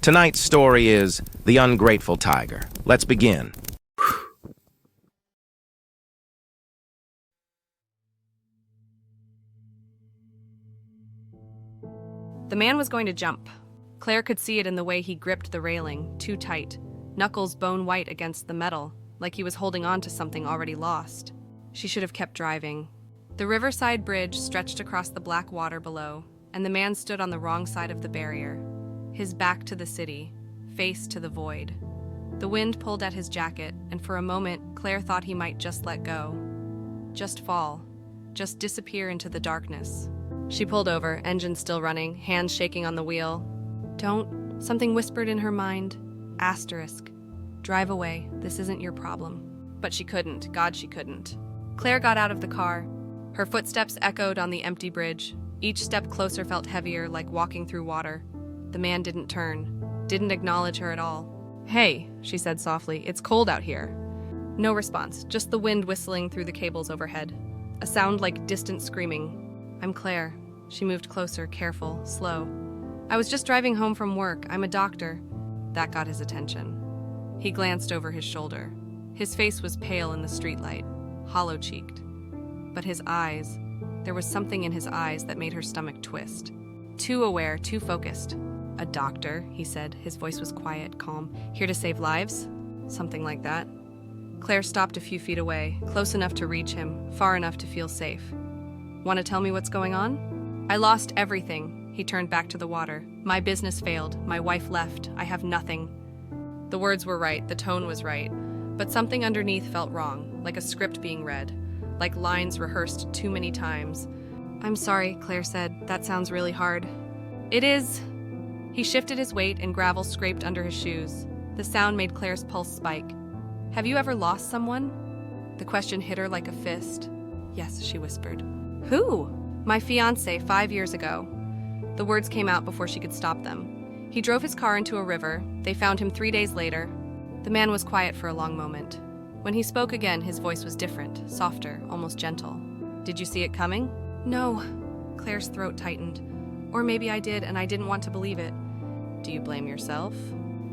Tonight's story is The Ungrateful Tiger. Let's begin. The man was going to jump. Claire could see it in the way he gripped the railing, too tight, knuckles bone white against the metal, like he was holding on to something already lost. She should have kept driving. The riverside bridge stretched across the black water below, and the man stood on the wrong side of the barrier, his back to the city, face to the void. The wind pulled at his jacket, and for a moment, Claire thought he might just let go. Just fall. Just disappear into the darkness. She pulled over, engine still running, hands shaking on the wheel. Don't, something whispered in her mind. Asterisk. Drive away, this isn't your problem. But she couldn't, God she couldn't. Claire got out of the car. Her footsteps echoed on the empty bridge. Each step closer felt heavier, like walking through water. The man didn't turn, didn't acknowledge her at all. "Hey," she said softly, "it's cold out here." No response, just the wind whistling through the cables overhead. A sound like distant screaming. "I'm Claire." She moved closer, careful, slow. "I was just driving home from work. I'm a doctor." That got his attention. He glanced over his shoulder. His face was pale in the streetlight, hollow-cheeked. But his eyes, there was something in his eyes that made her stomach twist. Too aware, too focused. "A doctor," he said. His voice was quiet, calm. "Here to save lives?" Something like that. Claire stopped a few feet away, close enough to reach him, far enough to feel safe. "Want to tell me what's going on?" "I lost everything." He turned back to the water. "My business failed. My wife left. I have nothing." The words were right, the tone was right, but something underneath felt wrong, like a script being read, like lines rehearsed too many times. "I'm sorry," Claire said. "That sounds really hard." "It is." He shifted his weight and gravel scraped under his shoes. The sound made Claire's pulse spike. "Have you ever lost someone?" The question hit her like a fist. "Yes," she whispered. "Who?" "My fiancé 5 years ago." The words came out before she could stop them. He drove his car into a river. They found him 3 days later. The man was quiet for a long moment. When he spoke again, his voice was different, softer, almost gentle. "Did you see it coming?" "No." Claire's throat tightened. "Or maybe I did, and I didn't want to believe it." "Do you blame yourself?"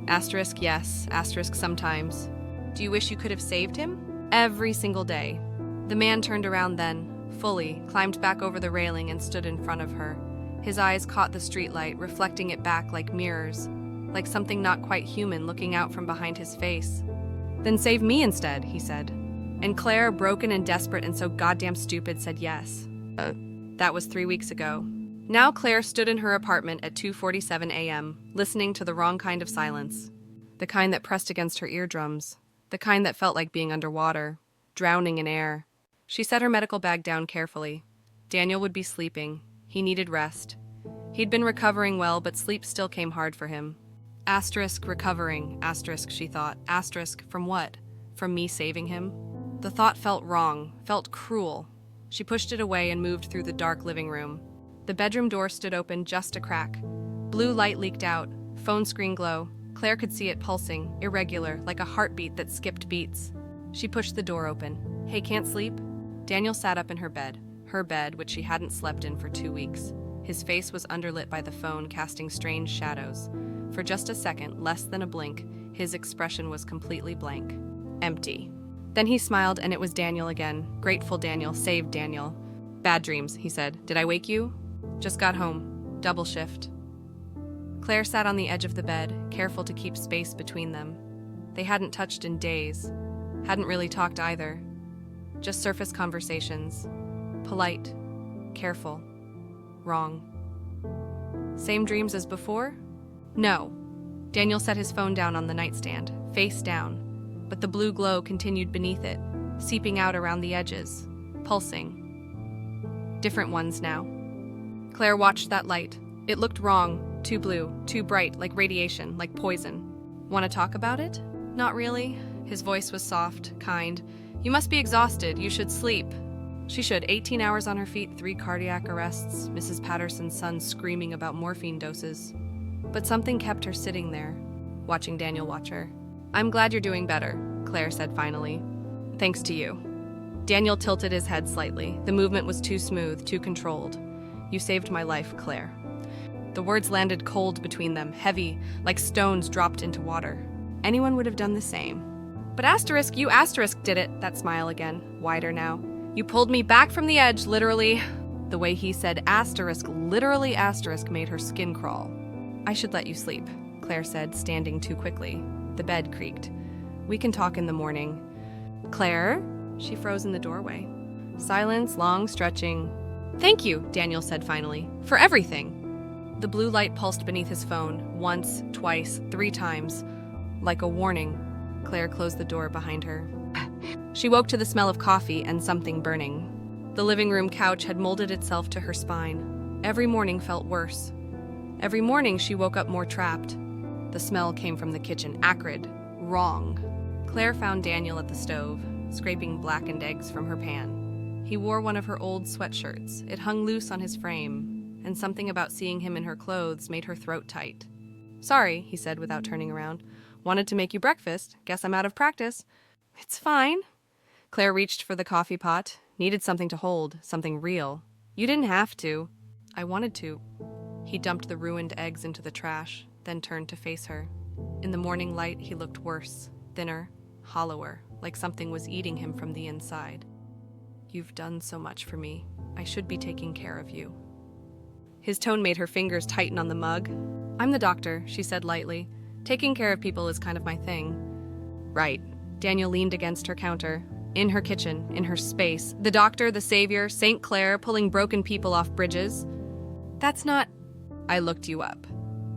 Asterisk yes, asterisk sometimes. "Do you wish you could have saved him?" "Every single day." The man turned around then, fully, climbed back over the railing and stood in front of her. His eyes caught the streetlight, reflecting it back like mirrors, like something not quite human looking out from behind his face. "Then save me instead," he said. And Claire, broken and desperate and so goddamn stupid, said yes. That was 3 weeks ago. Now Claire stood in her apartment at 2:47 a.m., listening to the wrong kind of silence. The kind that pressed against her eardrums. The kind that felt like being underwater, drowning in air. She set her medical bag down carefully. Daniel would be sleeping. He needed rest. He'd been recovering well, but sleep still came hard for him. Asterisk recovering, asterisk, she thought. Asterisk, from what? From me saving him? The thought felt wrong, felt cruel. She pushed it away and moved through the dark living room. The bedroom door stood open just a crack. Blue light leaked out, phone screen glow. Claire could see it pulsing, irregular, like a heartbeat that skipped beats. She pushed the door open. "Hey, can't sleep?" Daniel sat up in her bed, which she hadn't slept in for 2 weeks. His face was underlit by the phone, casting strange shadows. For just a second, less than a blink, his expression was completely blank. Empty. Then he smiled, and it was Daniel again. Grateful Daniel, saved Daniel. "Bad dreams," he said. "Did I wake you?" "Just got home. Double shift." Claire sat on the edge of the bed, careful to keep space between them. They hadn't touched in days. Hadn't really talked either. Just surface conversations. Polite. Careful. Wrong. "Same dreams as before?" "No." Daniel set his phone down on the nightstand, face down, but the blue glow continued beneath it, seeping out around the edges, pulsing. Different ones now. Claire watched that light. It looked wrong, too blue, too bright, like radiation, like poison. "Want to talk about it?" "Not really." His voice was soft, kind. "You must be exhausted. You should sleep." She should. 18 hours on her feet, 3 cardiac arrests, Mrs. Patterson's son screaming about morphine doses. But something kept her sitting there, watching Daniel watch her. "I'm glad you're doing better," Claire said finally. "Thanks to you." Daniel tilted his head slightly. The movement was too smooth, too controlled. "You saved my life, Claire." The words landed cold between them, heavy, like stones dropped into water. Anyone would have done the same. But asterisk, you asterisk did it, that smile again, wider now. You pulled me back from the edge, literally. The way he said asterisk, literally asterisk, made her skin crawl. I should let you sleep, Claire said, standing too quickly. The bed creaked. We can talk in the morning. Claire? She froze in the doorway. Silence, long stretching. Thank you, Daniel said finally, for everything. The blue light pulsed beneath his phone, once, twice, 3 times. Like a warning. Claire closed the door behind her. She woke to the smell of coffee and something burning. The living room couch had molded itself to her spine. Every morning felt worse. Every morning she woke up more trapped. The smell came from the kitchen, acrid, wrong. Claire found Daniel at the stove, scraping blackened eggs from her pan. He wore one of her old sweatshirts. It hung loose on his frame, and something about seeing him in her clothes made her throat tight. Sorry, he said without turning around. Wanted to make you breakfast. Guess I'm out of practice. It's fine. Claire reached for the coffee pot. Needed something to hold, something real. You didn't have to. I wanted to. He dumped the ruined eggs into the trash, then turned to face her. In the morning light, he looked worse, thinner, hollower, like something was eating him from the inside. You've done so much for me. I should be taking care of you. His tone made her fingers tighten on the mug. I'm the doctor, she said lightly. Taking care of people is kind of my thing. Right. Daniel leaned against her counter. In her kitchen, in her space. The doctor, the savior, St. Clair, pulling broken people off bridges. That's not... I looked you up.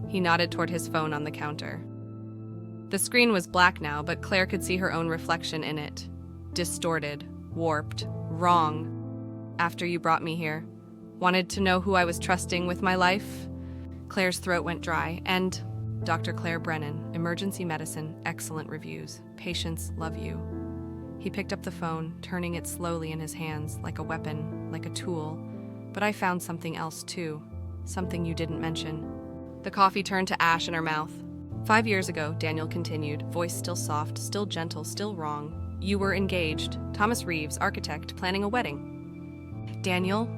He nodded toward his phone on the counter. The screen was black now, but Claire could see her own reflection in it. Distorted, warped, wrong. After you brought me here. Wanted to know who I was trusting with my life? Claire's throat went dry, and... Dr. Claire Brennan, emergency medicine, excellent reviews. Patients love you. He picked up the phone, turning it slowly in his hands, like a weapon, like a tool. But I found something else, too. Something you didn't mention. The coffee turned to ash in her mouth. 5 years ago, Daniel continued, voice still soft, still gentle, still wrong. You were engaged. Thomas Reeves, architect, planning a wedding. Daniel?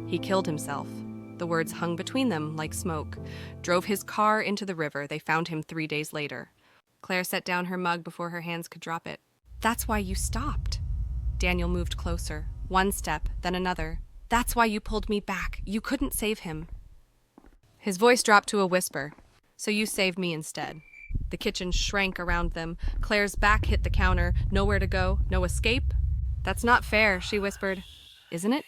He killed himself. The words hung between them like smoke. Drove his car into the river. They found him 3 days later. Claire set down her mug before her hands could drop it. That's why you stopped. Daniel moved closer. One step, then another. That's why you pulled me back. You couldn't save him. His voice dropped to a whisper. So you saved me instead. The kitchen shrank around them. Claire's back hit the counter. Nowhere to go. No escape. That's not fair, she whispered. Isn't it?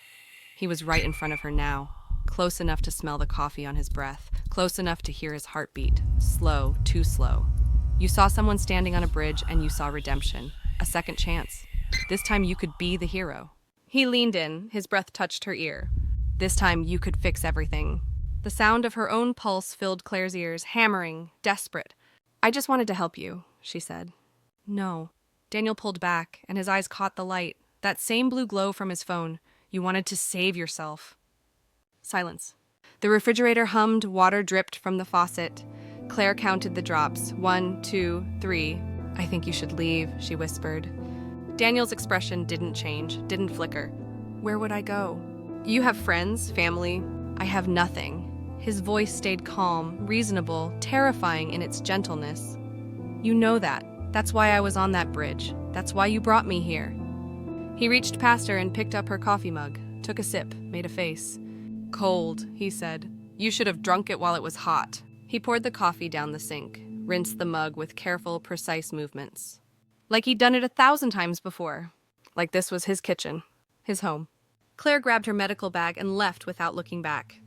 He was right in front of her now. Close enough to smell the coffee on his breath. Close enough to hear his heartbeat. Slow, too slow. You saw someone standing on a bridge and you saw redemption. A second chance. This time you could be the hero. He leaned in. His breath touched her ear. This time you could fix everything. The sound of her own pulse filled Claire's ears, hammering, desperate. I just wanted to help you, she said. No. Daniel pulled back, and his eyes caught the light. That same blue glow from his phone. You wanted to save yourself. Silence. The refrigerator hummed, water dripped from the faucet. Claire counted the drops. 1, 2, 3. I think you should leave, she whispered. Daniel's expression didn't change, didn't flicker. Where would I go? You have friends, family. I have nothing. His voice stayed calm, reasonable, terrifying in its gentleness. You know that. That's why I was on that bridge. That's why you brought me here. He reached past her and picked up her coffee mug, took a sip, made a face. Cold, he said. You should have drunk it while it was hot. He poured the coffee down the sink, rinsed the mug with careful, precise movements. Like he'd done it 1,000 times before. Like this was his kitchen, his home. Claire grabbed her medical bag and left without looking back.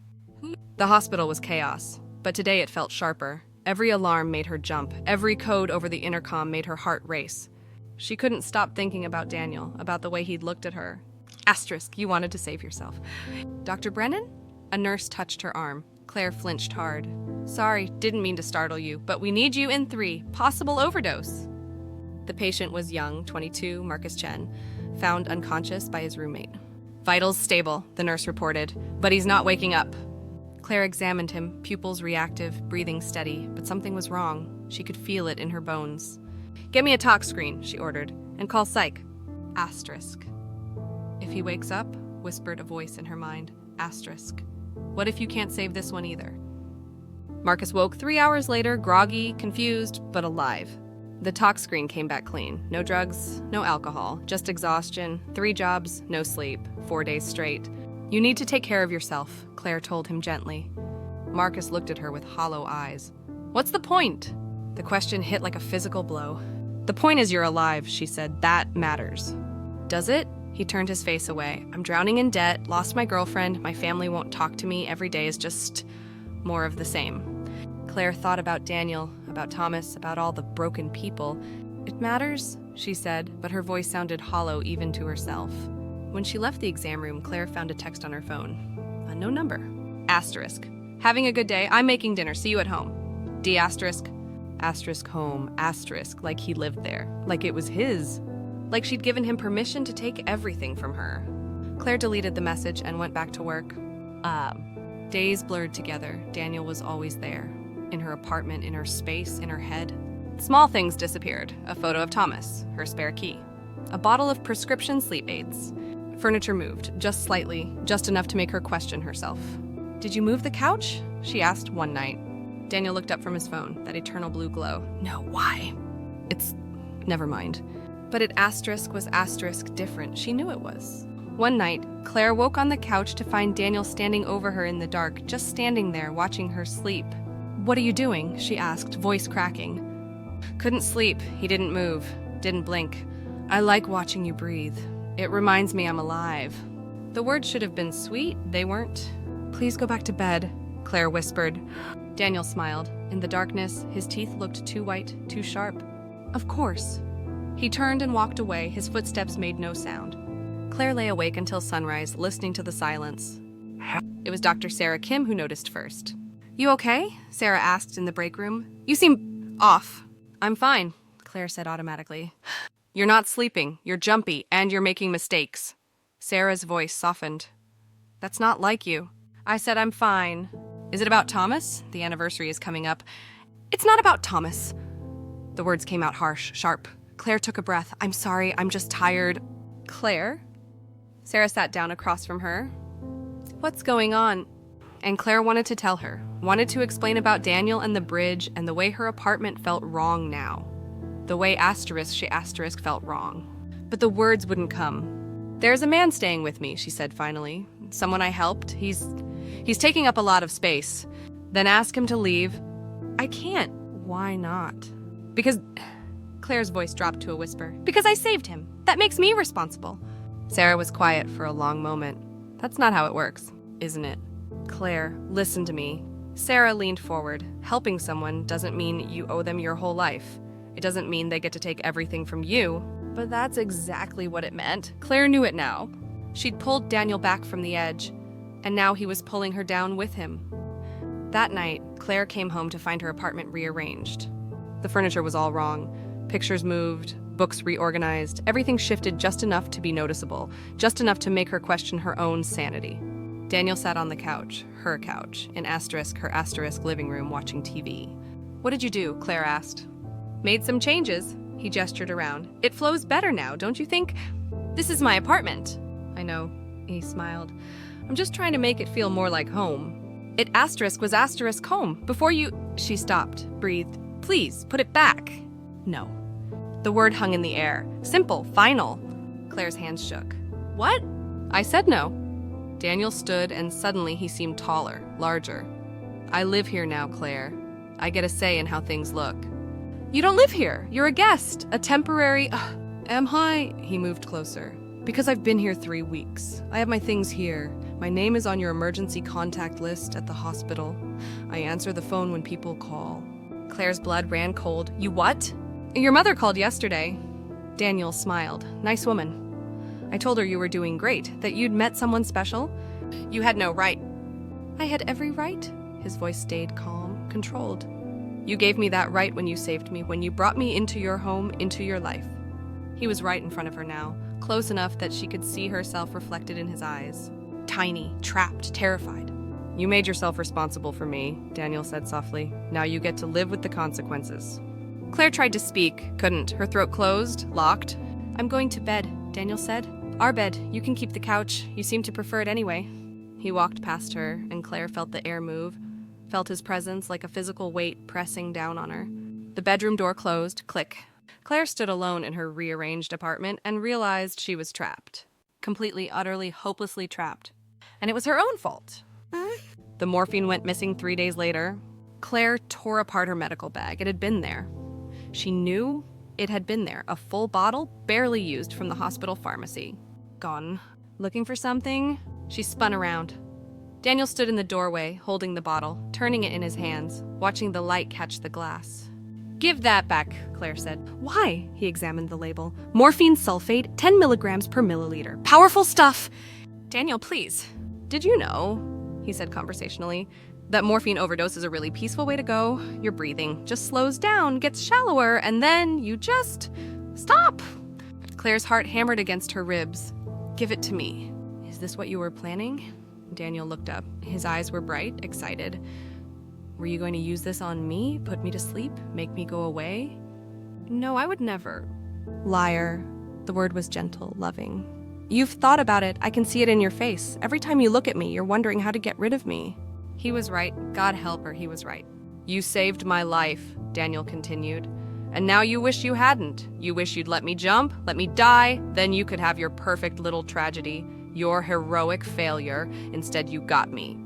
The hospital was chaos, but today it felt sharper. Every alarm made her jump. Every code over the intercom made her heart race. She couldn't stop thinking about Daniel, about the way he'd looked at her. Asterisk, you wanted to save yourself. Dr. Brennan? A nurse touched her arm. Claire flinched hard. Sorry, didn't mean to startle you, but we need you in 3. Possible overdose. The patient was young, 22, Marcus Chen, found unconscious by his roommate. Vitals stable, the nurse reported, but he's not waking up. Claire examined him, pupils reactive, breathing steady, but something was wrong. She could feel it in her bones. Get me a talk screen, she ordered, and call psych. Asterisk. If he wakes up, whispered a voice in her mind. Asterisk. What if you can't save this one either? Marcus woke 3 hours later, groggy, confused, but alive. The talk screen came back clean. No drugs, no alcohol, just exhaustion, 3 jobs, no sleep, 4 days straight. You need to take care of yourself, Claire told him gently. Marcus looked at her with hollow eyes. What's the point? The question hit like a physical blow. The point is you're alive, she said. That matters. Does it? He turned his face away. I'm drowning in debt, lost my girlfriend, my family won't talk to me, every day is just more of the same. Claire thought about Daniel, about Thomas, about all the broken people. It matters, she said, but her voice sounded hollow even to herself. When she left the exam room, Claire found a text on her phone. A no number. Asterisk. Having a good day. I'm making dinner. See you at home. D asterisk. Asterisk home. Asterisk. Like he lived there. Like it was his. Like she'd given him permission to take everything from her. Claire deleted the message and went back to work. Days blurred together. Daniel was always there. In her apartment, in her space, in her head. Small things disappeared. A photo of Thomas, her spare key. A bottle of prescription sleep aids. Furniture moved, just slightly, just enough to make her question herself. Did you move the couch? She asked one night. Daniel looked up from his phone, that eternal blue glow. No, why? Never mind. But it asterisk was asterisk different. She knew it was. One night, Claire woke on the couch to find Daniel standing over her in the dark, just standing there, watching her sleep. What are you doing? She asked, voice cracking. Couldn't sleep. He didn't move. Didn't blink. I like watching you breathe. It reminds me I'm alive. The words should have been sweet. They weren't. Please go back to bed, Claire whispered. Daniel smiled. In the darkness, his teeth looked too white, too sharp. Of course. He turned and walked away. His footsteps made no sound. Claire lay awake until sunrise, listening to the silence. It was Dr. Sarah Kim who noticed first. You okay? Sarah asked in the break room. You seem off. I'm fine, Claire said automatically. You're not sleeping, you're jumpy, and you're making mistakes. Sarah's voice softened. That's not like you. I said I'm fine. Is it about Thomas? The anniversary is coming up. It's not about Thomas. The words came out harsh, sharp. Claire took a breath. I'm sorry, I'm just tired. Claire? Sarah sat down across from her. What's going on? And Claire wanted to tell her, wanted to explain about Daniel and the bridge and the way her apartment felt wrong now. The way she felt wrong. But the words wouldn't come. There's a man staying with me, she said finally. Someone I helped. He's taking up a lot of space. Then ask him to leave. I can't. Why not? Because... Claire's voice dropped to a whisper. Because I saved him. That makes me responsible. Sarah was quiet for a long moment. That's not how it works, isn't it? Claire, listen to me. Sarah leaned forward. Helping someone doesn't mean you owe them your whole life. It doesn't mean they get to take everything from you. But that's exactly what it meant. Claire knew it now. She'd pulled Daniel back from the edge, and now he was pulling her down with him. That night, Claire came home to find her apartment rearranged. The furniture was all wrong. Pictures moved, books reorganized, everything shifted just enough to be noticeable, just enough to make her question her own sanity. Daniel sat on the couch, her couch, in her asterisk living room watching TV. What did you do? Claire asked. Made some changes. He gestured around. It flows better now, don't you think? This is my apartment. I know, he smiled. I'm just trying to make it feel more like home. It was asterisk home. Before you... She stopped, breathed. Please, put it back. No. The word hung in the air. Simple, final. Claire's hands shook. What? I said no. Daniel stood, and suddenly he seemed taller, larger. I live here now, Claire. I get a say in how things look. You don't live here. You're a guest. A temporary... Am I? He moved closer. Because I've been here 3 weeks. I have my things here. My name is on your emergency contact list at the hospital. I answer the phone when people call. Claire's blood ran cold. You what? Your mother called yesterday. Daniel smiled. Nice woman. I told her you were doing great, that you'd met someone special. You had no right. I had every right. His voice stayed calm, controlled. You gave me that right when you saved me, when you brought me into your home, into your life. He was right in front of her now, close enough that she could see herself reflected in his eyes. Tiny, trapped, terrified. You made yourself responsible for me, Daniel said softly. Now you get to live with the consequences. Claire tried to speak, couldn't. Her throat closed, locked. I'm going to bed, Daniel said. Our bed. You can keep the couch. You seem to prefer it anyway. He walked past her, and Claire felt the air move. felt his presence like a physical weight pressing down on her. The bedroom door closed, click. Claire stood alone in her rearranged apartment and realized she was trapped. Completely, utterly, hopelessly trapped. And it was her own fault. The morphine went missing 3 days later. Claire tore apart her medical bag. It had been there. She knew it had been there. A full bottle, barely used, from the hospital pharmacy. Gone. Looking for something? She spun around. Daniel stood in the doorway, holding the bottle, turning it in his hands, watching the light catch the glass. "Give that back," Claire said. "Why?" He examined the label. "Morphine sulfate, 10 milligrams per milliliter. Powerful stuff!" "Daniel, please. Did you know," he said conversationally, "that morphine overdose is a really peaceful way to go? Your breathing just slows down, gets shallower, and then you just stop." Claire's heart hammered against her ribs. "Give it to me." "Is this what you were planning?" Daniel looked up. His eyes were bright, excited. "Were you going to use this on me? Put me to sleep? Make me go away?" "No, I would never." "Liar." The word was gentle, loving. "You've thought about it. I can see it in your face. Every time you look at me, you're wondering how to get rid of me." He was right. God help her, he was right. "You saved my life," Daniel continued. "And now you wish you hadn't. You wish you'd let me jump, let me die, then you could have your perfect little tragedy, your heroic failure. Instead, you got me."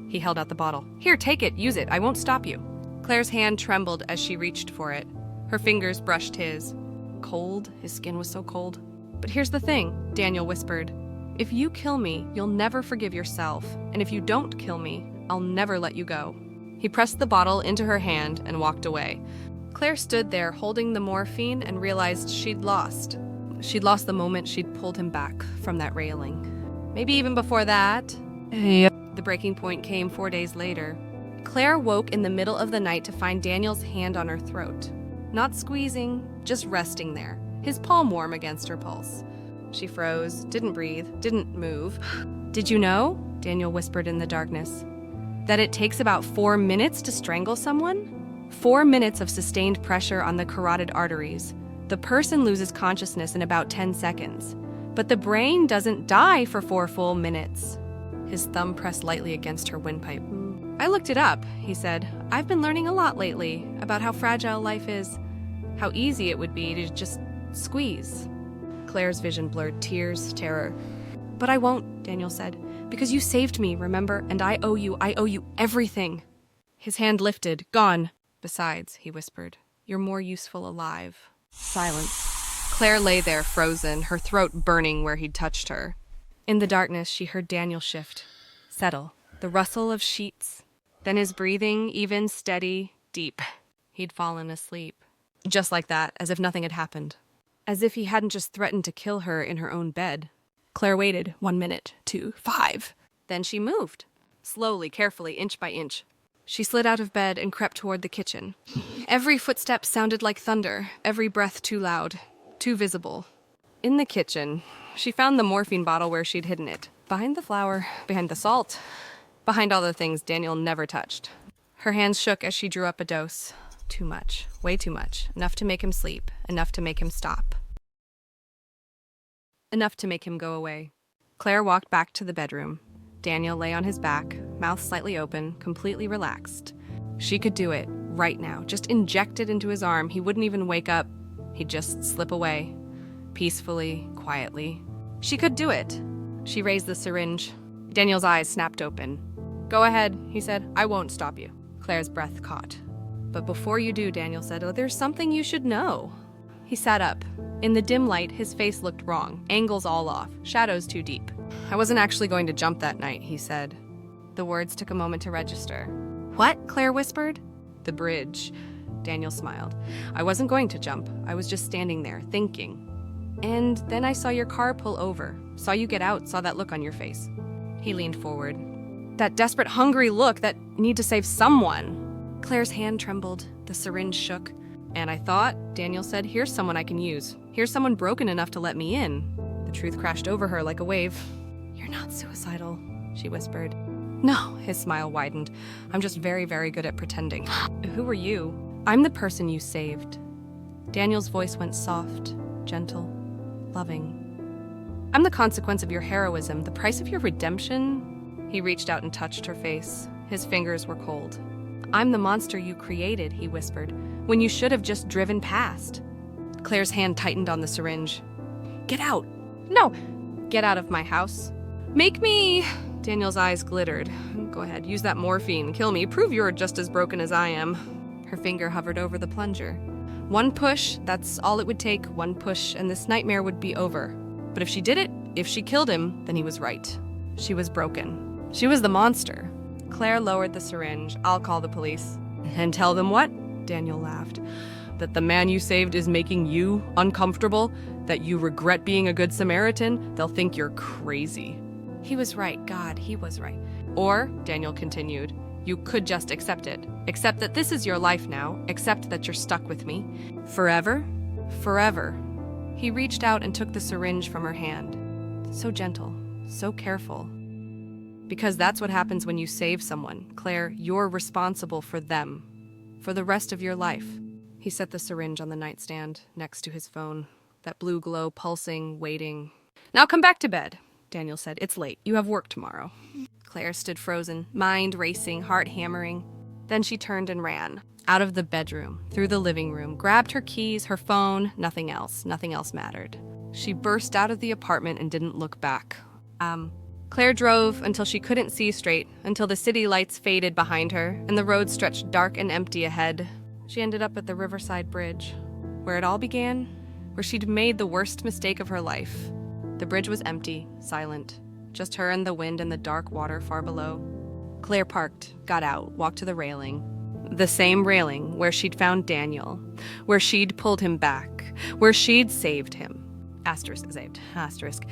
He held out the bottle. "Here, take it, use it, I won't stop you." Claire's hand trembled as she reached for it. Her fingers brushed his. Cold, his skin was so cold. "But here's the thing," Daniel whispered. "If you kill me, you'll never forgive yourself. And if you don't kill me, I'll never let you go." He pressed the bottle into her hand and walked away. Claire stood there holding the morphine and realized she'd lost. She'd lost the moment she'd pulled him back from that railing. Maybe even before that. The breaking point came 4 days later. Claire woke in the middle of the night to find Daniel's hand on her throat. Not squeezing, just resting there, his palm warm against her pulse. She froze, didn't breathe, didn't move. "Did you know," Daniel whispered in the darkness, "that it takes about 4 minutes to strangle someone? 4 minutes of sustained pressure on the carotid arteries. The person loses consciousness in about 10 seconds. But the brain doesn't die for 4 full minutes." His thumb pressed lightly against her windpipe. "I looked it up," he said. "I've been learning a lot lately about how fragile life is, how easy it would be to just squeeze." Claire's vision blurred, tears, terror. "But I won't," Daniel said, "because you saved me, remember? And I owe you everything." His hand lifted. "Gone. Besides," he whispered, "you're more useful alive." Silence. Claire lay there frozen, her throat burning where he'd touched her. In the darkness, she heard Daniel shift, settle, the rustle of sheets. Then his breathing, even, steady, deep. He'd fallen asleep. Just like that, as if nothing had happened. As if he hadn't just threatened to kill her in her own bed. Claire waited. 1 minute, 2, 5. Then she moved. Slowly, carefully, inch by inch. She slid out of bed and crept toward the kitchen. Every footstep sounded like thunder, every breath too loud, too visible. In the kitchen, she found the morphine bottle where she'd hidden it. Behind the flour, behind the salt, behind all the things Daniel never touched. Her hands shook as she drew up a dose. Too much, way too much. Enough to make him sleep, enough to make him stop. Enough to make him go away. Claire walked back to the bedroom. Daniel lay on his back, mouth slightly open, completely relaxed. She could do it, right now. Just inject it into his arm. He wouldn't even wake up. He'd just slip away. Peacefully, quietly. She could do it. She raised the syringe. Daniel's eyes snapped open. "Go ahead," he said. "I won't stop you." Claire's breath caught. "But before you do," Daniel said, "oh, there's something you should know." He sat up. In the dim light, his face looked wrong. Angles all off. Shadows too deep. "I wasn't actually going to jump that night," he said. The words took a moment to register. "What?" Claire whispered. "The bridge." Daniel smiled. "I wasn't going to jump. I was just standing there, thinking. And then I saw your car pull over. Saw you get out, saw that look on your face." He leaned forward. "That desperate, hungry look, that need to save someone." Claire's hand trembled. The syringe shook. "And I thought," Daniel said, "here's someone I can use. Here's someone broken enough to let me in." The truth crashed over her like a wave. "You're not suicidal," she whispered. "No," his smile widened. "I'm just very, very good at pretending." "Who are you?" "I'm the person you saved." Daniel's voice went soft, gentle, loving. "I'm the consequence of your heroism, the price of your redemption." He reached out and touched her face. His fingers were cold. I'm the monster you created, he whispered, when you should have just driven past. Claire's hand tightened on the syringe. Get out! No! Get out of my house. Make me... Daniel's eyes glittered. Go ahead, use that morphine. Kill me. Prove you're just as broken as I am. Her finger hovered over the plunger. One push, that's all it would take. One push, and this nightmare would be over. But if she did it, if she killed him, then he was right. She was broken. She was the monster. Claire lowered the syringe. I'll call the police. And tell them what? Daniel laughed. That the man you saved is making you uncomfortable? That you regret being a good Samaritan? They'll think you're crazy. He was right. God, he was right. Or, Daniel continued, you could just accept it. Accept that this is your life now. Accept that you're stuck with me. Forever? Forever. He reached out and took the syringe from her hand. So gentle, so careful. Because that's what happens when you save someone. Claire, you're responsible for them. For the rest of your life. He set the syringe on the nightstand next to his phone. That blue glow pulsing, waiting. Now come back to bed, Daniel said. It's late. You have work tomorrow. Claire stood frozen, mind racing, heart hammering. Then she turned and ran. Out of the bedroom, through the living room, grabbed her keys, her phone, nothing else. Nothing else mattered. She burst out of the apartment and didn't look back. Claire drove until she couldn't see straight, until the city lights faded behind her, and the road stretched dark and empty ahead. She ended up at the Riverside Bridge, where it all began, where she'd made the worst mistake of her life. The bridge was empty, silent. Just her and the wind and the dark water far below. Claire parked, got out, walked to the railing. The same railing where she'd found Daniel, where she'd pulled him back, where she'd saved him. Asterisk.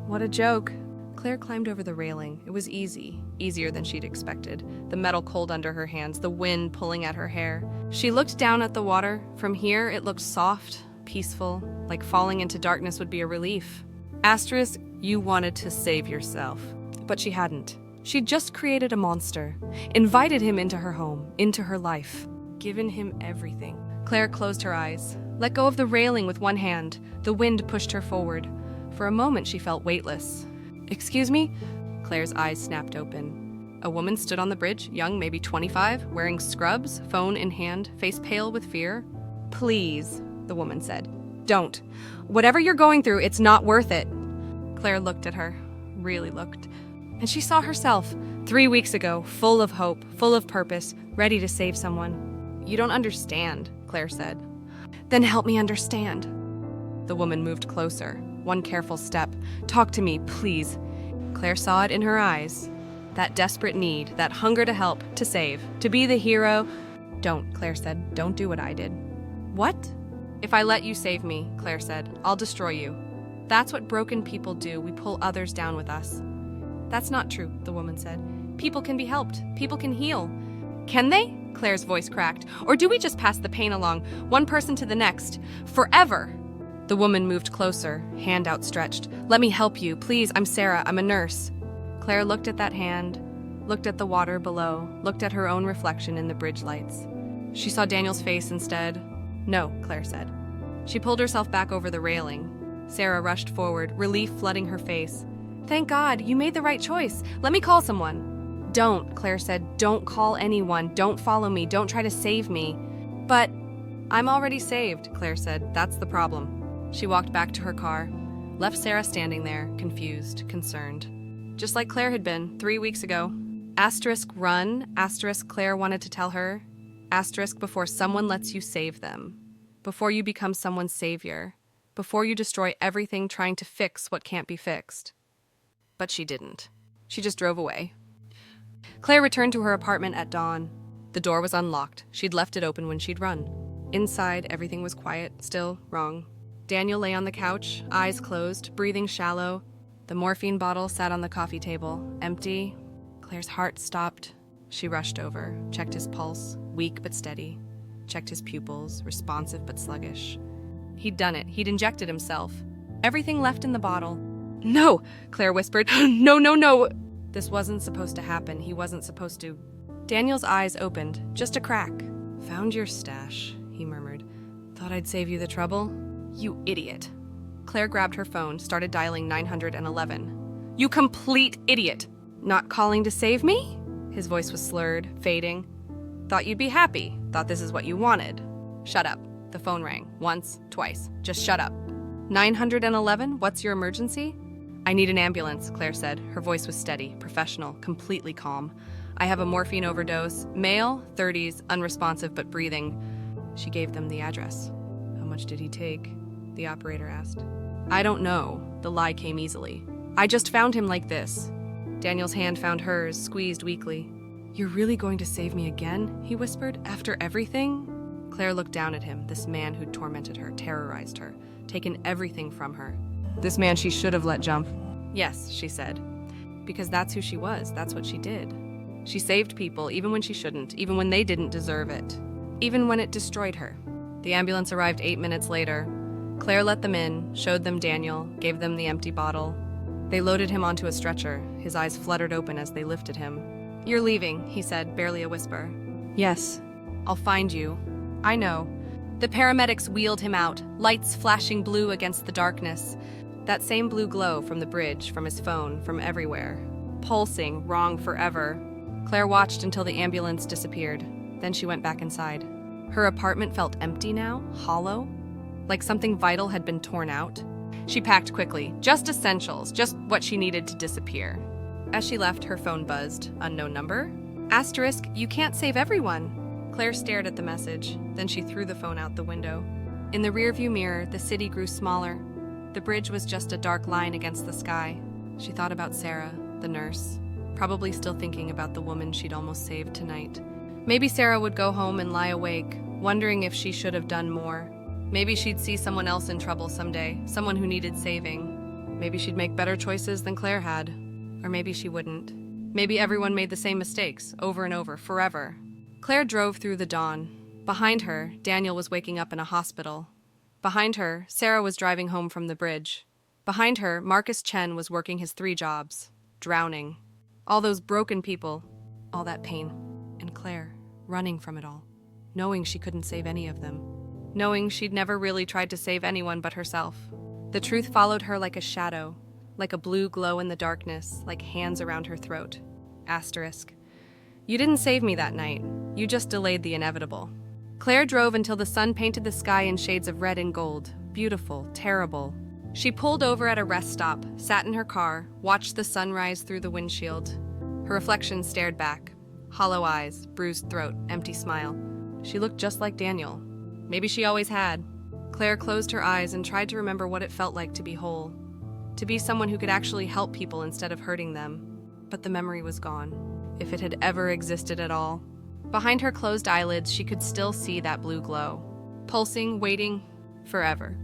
What a joke. Claire climbed over the railing. It was easy, easier than she'd expected. The metal cold under her hands, the wind pulling at her hair. She looked down at the water. From here, it looked soft, peaceful, like falling into darkness would be a relief. Asterisk, you wanted to save yourself. But she hadn't. She'd just created a monster, invited him into her home, into her life, given him everything. Claire closed her eyes, let go of the railing with one hand. The wind pushed her forward. For a moment, she felt weightless. Excuse me? Claire's eyes snapped open. A woman stood on the bridge, young, maybe 25, wearing scrubs, phone in hand, face pale with fear. Please, the woman said. Don't. Whatever you're going through, it's not worth it. Claire looked at her, really looked. And she saw herself, 3 weeks ago, full of hope, full of purpose, ready to save someone. You don't understand, Claire said. Then help me understand. The woman moved closer, one careful step. Talk to me, please. Claire saw it in her eyes. That desperate need, that hunger to help, to save, to be the hero. Don't, Claire said. Don't do what I did. What? If I let you save me, Claire said, I'll destroy you. That's what broken people do. We pull others down with us. That's not true, the woman said. People can be helped. People can heal. Can they? Claire's voice cracked. Or do we just pass the pain along, one person to the next, forever? The woman moved closer, hand outstretched. Let me help you, please. I'm Sarah. I'm a nurse. Claire looked at that hand, looked at the water below, looked at her own reflection in the bridge lights. She saw Daniel's face instead. No, Claire said. She pulled herself back over the railing. Sarah rushed forward, relief flooding her face. Thank God, you made the right choice. Let me call someone. Don't, Claire said. Don't call anyone. Don't follow me. Don't try to save me. But I'm already saved, Claire said. That's the problem. She walked back to her car, left Sarah standing there, confused, concerned. Just like Claire had been 3 weeks ago. Asterisk run, asterisk Claire wanted to tell her. Asterisk before someone lets you save them. Before you become someone's savior. Before you destroy everything trying to fix what can't be fixed. But she didn't. She just drove away. Claire returned to her apartment at dawn. The door was unlocked. She'd left it open when she'd run. Inside, everything was quiet, still wrong. Daniel lay on the couch, eyes closed, breathing shallow. The morphine bottle sat on the coffee table, empty. Claire's heart stopped. She rushed over, checked his pulse, weak but steady. Checked his pupils, responsive but sluggish. He'd done it. He'd injected himself. Everything left in the bottle. No, Claire whispered. No. This wasn't supposed to happen. He wasn't supposed to. Daniel's eyes opened, just a crack. Found your stash, he murmured. Thought I'd save you the trouble? You idiot. Claire grabbed her phone, started dialing 911. You complete idiot. Not calling to save me? His voice was slurred, fading. Thought you'd be happy. Thought this is what you wanted. Shut up. The phone rang. Once, twice. Just shut up. 911? What's your emergency? I need an ambulance, Claire said. Her voice was steady, professional, completely calm. I have a morphine overdose. Male, 30s, unresponsive but breathing. She gave them the address. How much did he take? The operator asked. I don't know. The lie came easily. I just found him like this. Daniel's hand found hers, squeezed weakly. You're really going to save me again? He whispered. After everything? Claire looked down at him, this man who'd tormented her, terrorized her, taken everything from her. This man she should have let jump. Yes, she said. Because that's who she was, that's what she did. She saved people, even when she shouldn't, even when they didn't deserve it. Even when it destroyed her. The ambulance arrived 8 minutes later. Claire let them in, showed them Daniel, gave them the empty bottle. They loaded him onto a stretcher. His eyes fluttered open as they lifted him. You're leaving, he said, barely a whisper. Yes. I'll find you. I know. The paramedics wheeled him out, lights flashing blue against the darkness. That same blue glow from the bridge, from his phone, from everywhere. Pulsing, wrong forever. Claire watched until the ambulance disappeared. Then she went back inside. Her apartment felt empty now, hollow, like something vital had been torn out. She packed quickly, just essentials, just what she needed to disappear. As she left, her phone buzzed. Unknown number? Asterisk, you can't save everyone. Claire stared at the message, then she threw the phone out the window. In the rearview mirror, the city grew smaller. The bridge was just a dark line against the sky. She thought about Sarah, the nurse, probably still thinking about the woman she'd almost saved tonight. Maybe Sarah would go home and lie awake, wondering if she should have done more. Maybe she'd see someone else in trouble someday, someone who needed saving. Maybe she'd make better choices than Claire had. Or maybe she wouldn't. Maybe everyone made the same mistakes, over and over, forever. Claire drove through the dawn. Behind her, Daniel was waking up in a hospital. Behind her, Sarah was driving home from the bridge. Behind her, Marcus Chen was working his 3 jobs, drowning. All those broken people, all that pain. And Claire, running from it all, knowing she couldn't save any of them. Knowing she'd never really tried to save anyone but herself. The truth followed her like a shadow, like a blue glow in the darkness, like hands around her throat. Asterisk. You didn't save me that night. You just delayed the inevitable. Claire drove until the sun painted the sky in shades of red and gold. Beautiful, terrible. She pulled over at a rest stop, sat in her car, watched the sunrise through the windshield. Her reflection stared back. Hollow eyes, bruised throat, empty smile. She looked just like Daniel. Maybe she always had. Claire closed her eyes and tried to remember what it felt like to be whole. To be someone who could actually help people instead of hurting them. But the memory was gone, if it had ever existed at all. Behind her closed eyelids, she could still see that blue glow. Pulsing, waiting, forever.